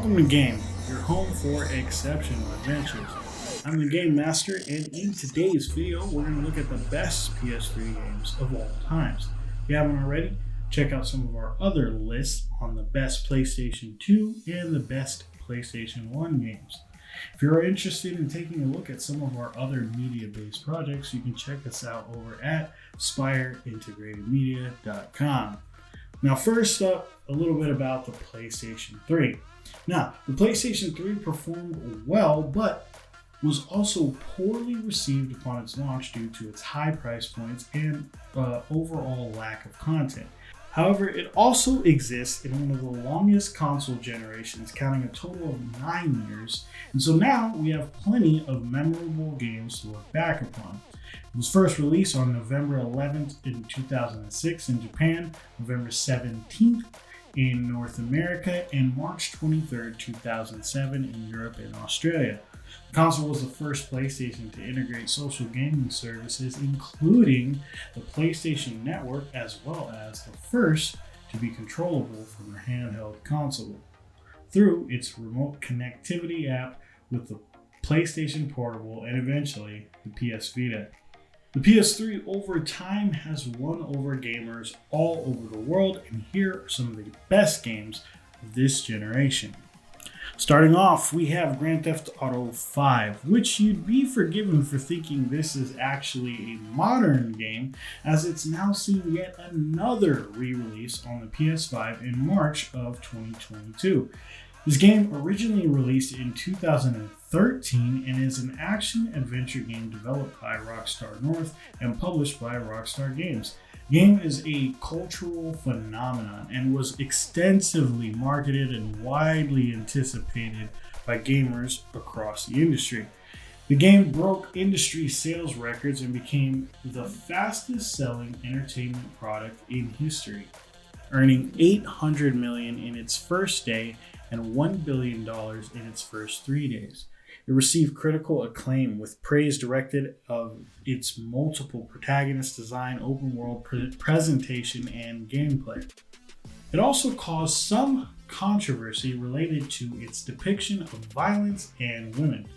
Welcome to Game, your home for exceptional adventures. I'm the Game Master, and in today's video, we're going to look at the best PS3 games of all times. If you haven't already, check out some of our other lists on the best PlayStation 2 and the best PlayStation 1 games. If you're interested in taking a look at some of our other media-based projects, you can check us out over at SpireIntegratedMedia.com. Now, first up, a little bit about the PlayStation 3. Now, the PlayStation 3 performed well, but was also poorly received upon its launch due to its high price points and overall lack of content. However, it also exists in one of the longest console generations, counting a total of 9 years, and so now we have plenty of memorable games to look back upon. It was first released on November 11th in 2006 in Japan, November 17th in North America, and March 23rd, 2007 in Europe and Australia. The console was the first PlayStation to integrate social gaming services, including the PlayStation Network, as well as the first to be controllable from a handheld console through its remote connectivity app with the PlayStation Portable and eventually the PS Vita. The PS3 over time has won over gamers all over the world, and here are some of the best games of this generation. Starting off, we have Grand Theft Auto 5, which you'd be forgiven for thinking this is actually a modern game, as it's now seeing yet another re-release on the PS5 in March of 2022. This game originally released in 2013 and is an action-adventure game developed by Rockstar North and published by Rockstar Games. The game is a cultural phenomenon and was extensively marketed and widely anticipated by gamers across the industry. The game broke industry sales records and became the fastest-selling entertainment product in history, earning $800 million in its first day and $1 billion in its first 3 days. It received critical acclaim with praise directed of its multiple protagonist design, open world presentation, and gameplay. It also caused some controversy related to its depiction of violence and women.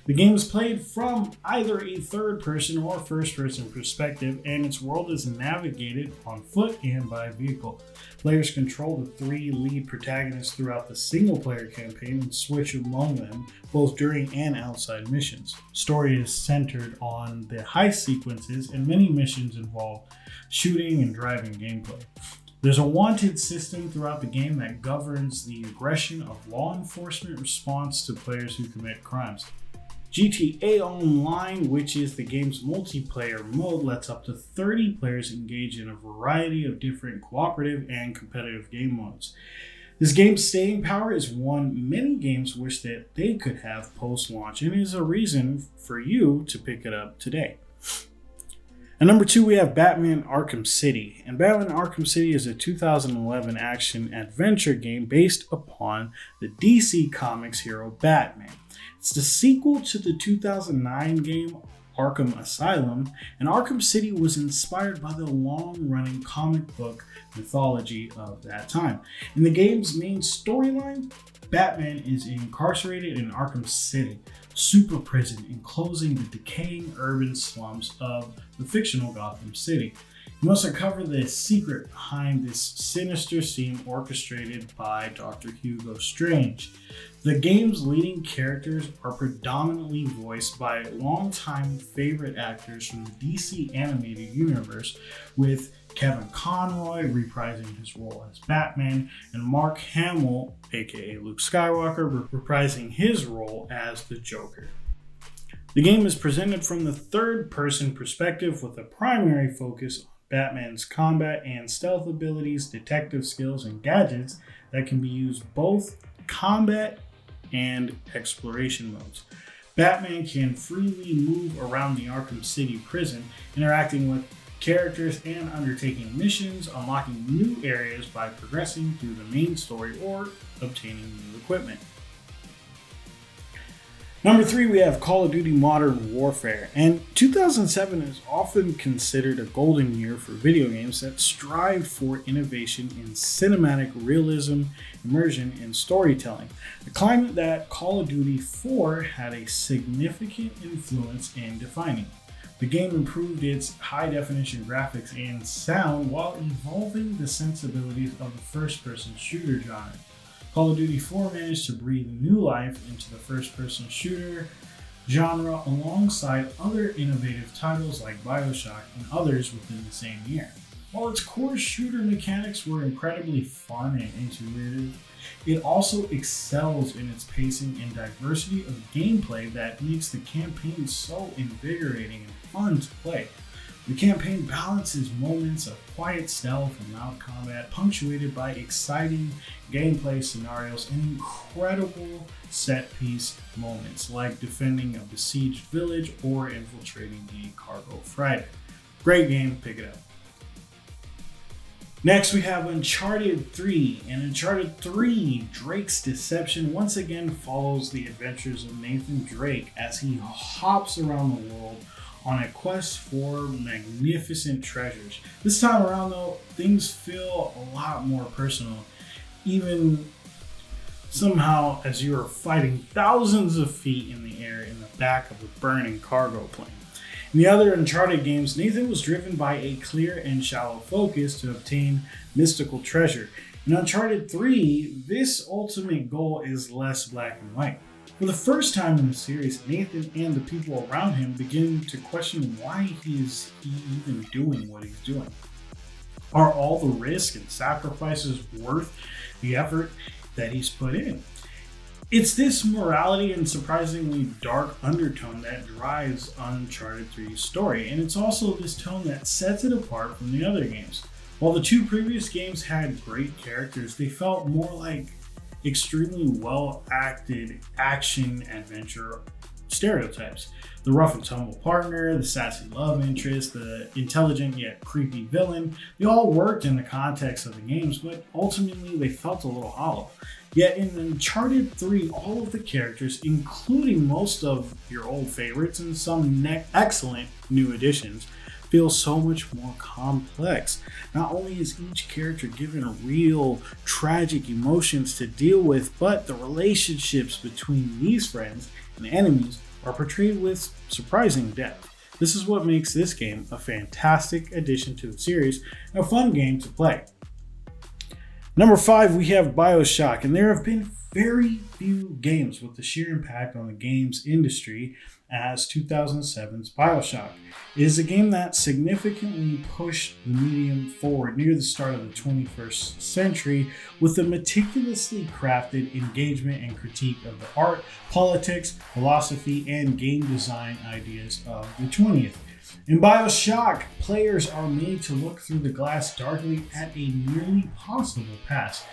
The game is played from either a third-person or first-person perspective, and its world is navigated on foot and by vehicle. Players control the 3 lead protagonists throughout the single-player campaign and switch among them both during and outside missions. Story is centered on the heist sequences, and many missions involve shooting and driving gameplay. There's a wanted system throughout the game that governs the aggression of law enforcement response to players who commit crimes. GTA Online, which is the game's multiplayer mode, lets up to 30 players engage in a variety of different cooperative and competitive game modes. This game's staying power is one many games wish that they could have post-launch, and is a reason for you to pick it up today. At number 2, we have Batman Arkham City. And Batman Arkham City is a 2011 action-adventure game based upon the DC Comics hero Batman. It's the sequel to the 2009 game Arkham Asylum, and Arkham City was inspired by the long-running comic book mythology of that time. In the game's main storyline, Batman is incarcerated in Arkham City, super prison enclosing the decaying urban slums of the fictional Gotham City. You must uncover the secret behind this sinister scheme orchestrated by Dr. Hugo Strange. The game's leading characters are predominantly voiced by longtime favorite actors from the DC animated universe, with Kevin Conroy reprising his role as Batman and Mark Hamill, aka Luke Skywalker, reprising his role as the Joker. The game is presented from the third-person perspective with a primary focus on Batman's combat and stealth abilities, detective skills, and gadgets that can be used both combat and exploration modes. Batman can freely move around the Arkham City prison, interacting with characters and undertaking missions, unlocking new areas by progressing through the main story or obtaining new equipment. Number 3, we have Call of Duty Modern Warfare, and 2007 is often considered a golden year for video games that strived for innovation in cinematic realism, immersion, and storytelling, a climate that Call of Duty 4 had a significant influence in defining. The game improved its high-definition graphics and sound while evolving the sensibilities of the first-person shooter genre. Call of Duty 4 managed to breathe new life into the first-person shooter genre alongside other innovative titles like Bioshock and others within the same year. While its core shooter mechanics were incredibly fun and intuitive, it also excels in its pacing and diversity of gameplay that makes the campaign so invigorating and fun to play. The campaign balances moments of quiet stealth and loud combat, punctuated by exciting gameplay scenarios and incredible set-piece moments like defending a besieged village or infiltrating a cargo freighter. Great game, pick it up. Next, we have Uncharted 3, and Uncharted 3, Drake's Deception, once again follows the adventures of Nathan Drake as he hops around the world on a quest for magnificent treasures. This time around though, things feel a lot more personal, even somehow as you are fighting thousands of feet in the air in the back of a burning cargo plane. In the other Uncharted games, Nathan was driven by a clear and shallow focus to obtain mystical treasure. In Uncharted 3, this ultimate goal is less black and white. For the first time in the series, Nathan and the people around him begin to question why he is even doing what he's doing. Are all the risks and sacrifices worth the effort that he's put in? It's this morality and surprisingly dark undertone that drives Uncharted 3's story, and it's also this tone that sets it apart from the other games. While the two previous games had great characters, they felt more like extremely well-acted action adventure stereotypes. The rough and tumble partner, the sassy love interest, the intelligent yet creepy villain, they all worked in the context of the games, but ultimately they felt a little hollow. Yet in Uncharted 3, all of the characters, including most of your old favorites and some excellent new additions, feel so much more complex. Not only is each character given real tragic emotions to deal with, but the relationships between these friends and enemies are portrayed with surprising depth. This is what makes this game a fantastic addition to the series and a fun game to play. Number 5, we have Bioshock, and there have been very few games with the sheer impact on the games industry as 2007's Bioshock. It is a game that significantly pushed the medium forward near the start of the 21st century with a meticulously crafted engagement and critique of the art, politics, philosophy, and game design ideas of the 20th. In Bioshock, players are made to look through the glass darkly at a nearly possible past,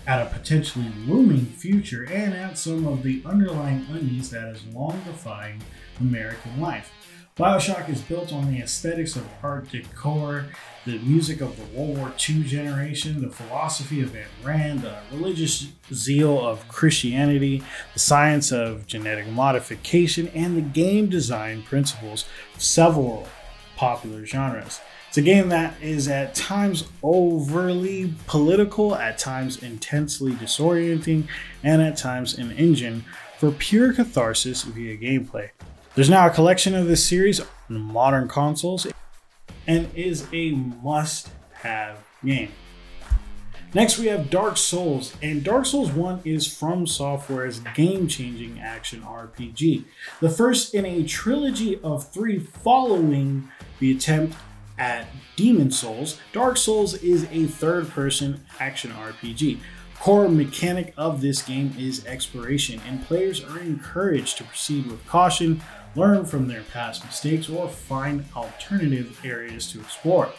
at a potentially looming future, and at some of the underlying unease that is long defined American life. Bioshock is built on the aesthetics of Art Deco, the music of the World War II generation, the philosophy of Ayn Rand, the religious zeal of Christianity, the science of genetic modification, and the game design principles of several popular genres. It's a game that is at times overly political, at times intensely disorienting, and at times an engine for pure catharsis via gameplay. There's now a collection of this series on modern consoles and is a must-have game. Next, we have Dark Souls, and Dark Souls 1 is From Software's game-changing action RPG. The first in a trilogy of 3 following the attempt at Demon Souls, Dark Souls is a third-person action RPG. Core mechanic of this game is exploration, and players are encouraged to proceed with caution, learn from their past mistakes, or find alternative areas to explore.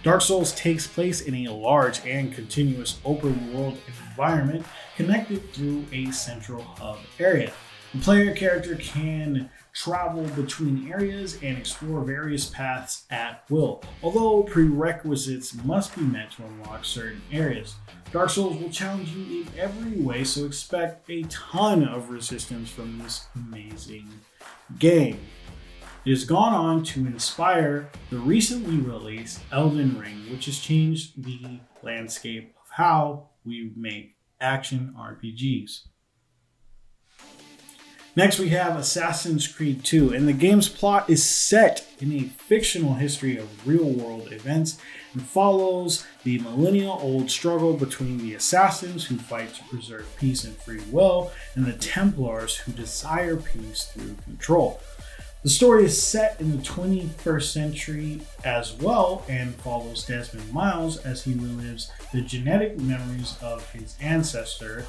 Dark Souls takes place in a large and continuous open world environment connected through a central hub area. The player character can travel between areas and explore various paths at will, although prerequisites must be met to unlock certain areas. Dark Souls will challenge you in every way, so expect a ton of resistance from this amazing game. It has gone on to inspire the recently released Elden Ring, which has changed the landscape of how we make action RPGs. Next, we have Assassin's Creed 2, and the game's plot is set in a fictional history of real-world events and follows the millennia-old struggle between the assassins who fight to preserve peace and free will, and the Templars who desire peace through control. The story is set in the 21st century as well and follows Desmond Miles as he relives the genetic memories of his ancestor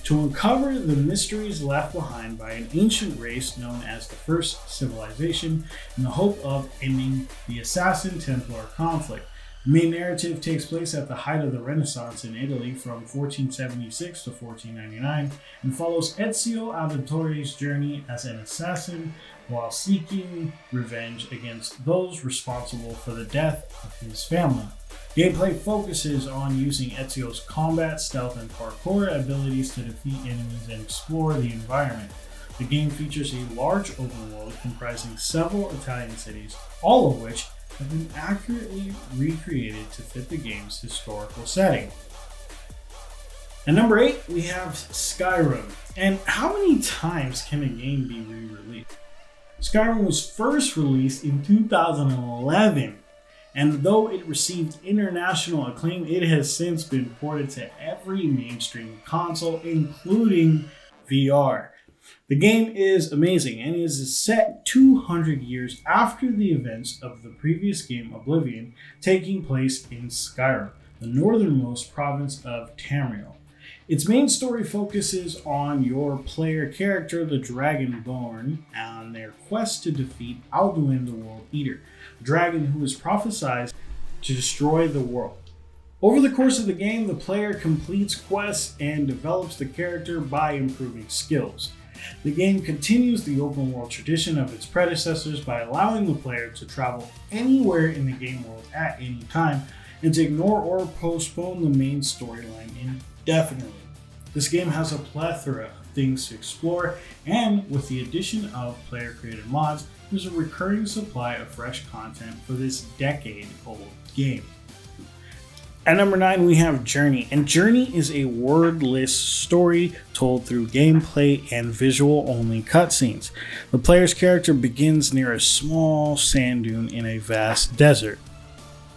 to uncover the mysteries left behind by an ancient race known as the First Civilization in the hope of ending the Assassin-Templar conflict. The main narrative takes place at the height of the Renaissance in Italy from 1476 to 1499 and follows Ezio Auditore's journey as an assassin while seeking revenge against those responsible for the death of his family. Gameplay focuses on using Ezio's combat, stealth, and parkour abilities to defeat enemies and explore the environment. The game features a large open world comprising several Italian cities, all of which have been accurately recreated to fit the game's historical setting. At number 8, we have Skyrim. And how many times can a game be re-released? Skyrim was first released in 2011. And though it received international acclaim, it has since been ported to every mainstream console, including VR. The game is amazing and is set 200 years after the events of the previous game Oblivion, taking place in Skyrim, the northernmost province of Tamriel. Its main story focuses on your player character, the Dragonborn, and their quest to defeat Alduin the World Eater, a dragon who is prophesied to destroy the world. Over the course of the game, the player completes quests and develops the character by improving skills. The game continues the open world tradition of its predecessors by allowing the player to travel anywhere in the game world at any time and to ignore or postpone the main storyline indefinitely. This game has a plethora of things to explore, and with the addition of player-created mods, there's a recurring supply of fresh content for this decade-old game. At number 9, we have Journey, and Journey is a wordless story told through gameplay and visual-only cutscenes. The player's character begins near a small sand dune in a vast desert.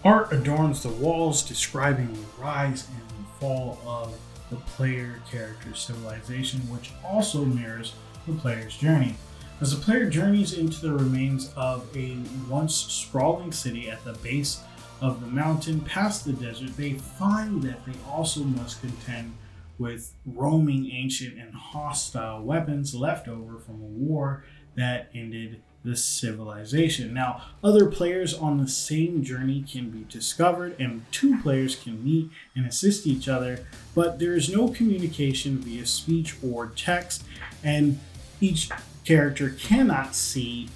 Art adorns the walls, describing the rise and fall of the player character's civilization, which also mirrors the player's journey. As the player journeys into the remains of a once sprawling city at the base of the mountain past the desert, they find that they also must contend with roaming ancient and hostile weapons left over from a war that ended the civilization. Now, other players on the same journey can be discovered, and 2 players can meet and assist each other, but there is no communication via speech or text, and each character cannot see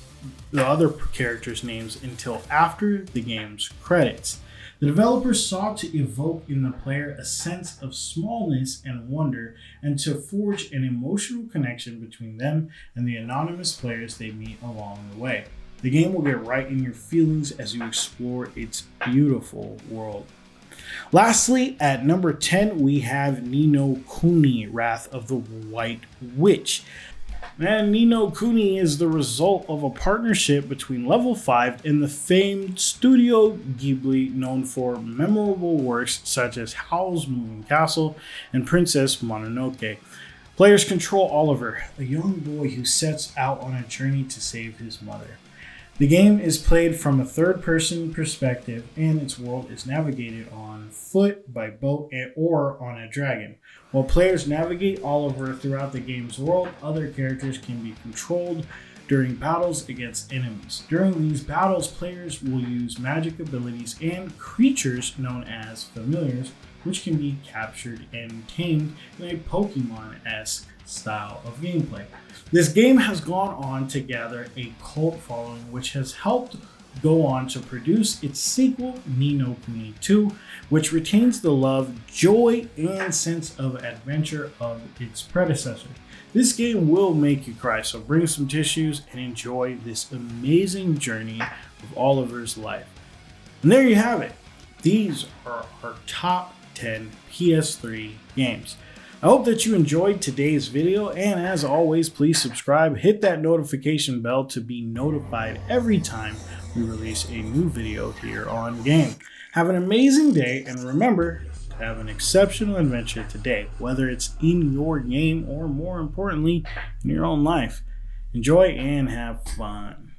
the other characters' names until after the game's credits. The developers sought to evoke in the player a sense of smallness and wonder, and to forge an emotional connection between them and the anonymous players they meet along the way. The game will get right in your feelings as you explore its beautiful world. Lastly, at number 10, we have Ni no Kuni, Wrath of the White Witch. And Ni no Kuni is the result of a partnership between Level 5 and the famed Studio Ghibli, known for memorable works such as Howl's Moving Castle and Princess Mononoke. Players control Oliver, a young boy who sets out on a journey to save his mother. The game is played from a third-person perspective, and its world is navigated on foot, by boat, or on a dragon. While players navigate Oliver throughout the game's world, other characters can be controlled during battles against enemies. During these battles, players will use magic abilities and creatures known as familiars which can be captured and tamed in a Pokemon-esque style of gameplay. This game has gone on to gather a cult following, which has helped go on to produce its sequel, Ni no Kuni 2, which retains the love, joy, and sense of adventure of its predecessor. This game will make you cry, so bring some tissues and enjoy this amazing journey of Oliver's life. And there you have it. These are our top 10 PS3 games. I hope that you enjoyed today's video, and as always, please subscribe, hit that notification bell to be notified every time we release a new video here on Game. Have an amazing day, and remember to have an exceptional adventure today, whether it's in your game or more importantly, in your own life. Enjoy and have fun.